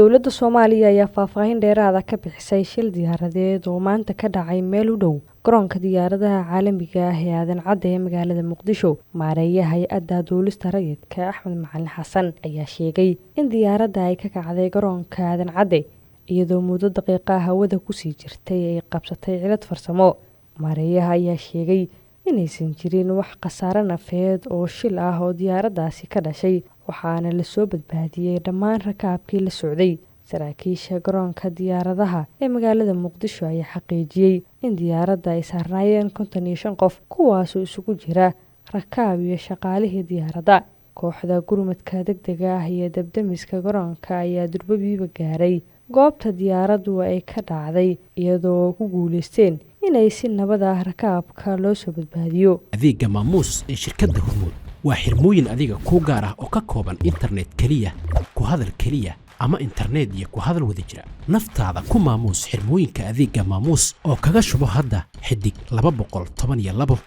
dowladda Soomaaliya ayaa faahfaahin dheeraad ah ka bixisay shil diyaaradeed oo maanta ka dhacay meel u dhow garoonka diyaaradaha caalamiga ah ee Aadan Cadde ee magaalada Muqdisho. Maareeyaha hay'adda duulista rayidka Axmed Macalin Xasan ayaa sheegay in diyaaradda ay ka kacday garoonka Aadan Cadde iyadoo muddo daqiiqo ah hawada ku sii jirtay ay qabsatay cilad farsamo. Maareeyaha ayaa sheegay inaysan jirin wax khasaare nafeed oo shil ah oo diyaaraddaasi ka dhashay, waxaana la soo badbaadiyay dhammaan rakaabkii la socday. Saraakiisha garoonka diyaaradaha ee magaalada Muqdisho ayaa xaqiijiyay in diyaaradda ay saarnaayeen 55 qof, kuwaasoo isugu jira rakaab iyo shaqaalihii diyaaradda. Kooxda gurmadka degdega ah iyo dabdamiska garoonka ayaa durbabiiba gaaray goobta diyaaraddu ay ka dhacday iyadoo ku guuleysteen inay si nabad ah rakaabka loo soo badbaadiyo. adeegga maamuus ee shirkadda Hormuud waa xirmooyin adiga ku gaar ah oo ka kooban internet kaliya, ku hadal kaliya ama internet iyo ku hadal wada jira. Naftaada ku maamuus xirmooyinka adeegga maamuus oo kaga shubo hadda xidig 212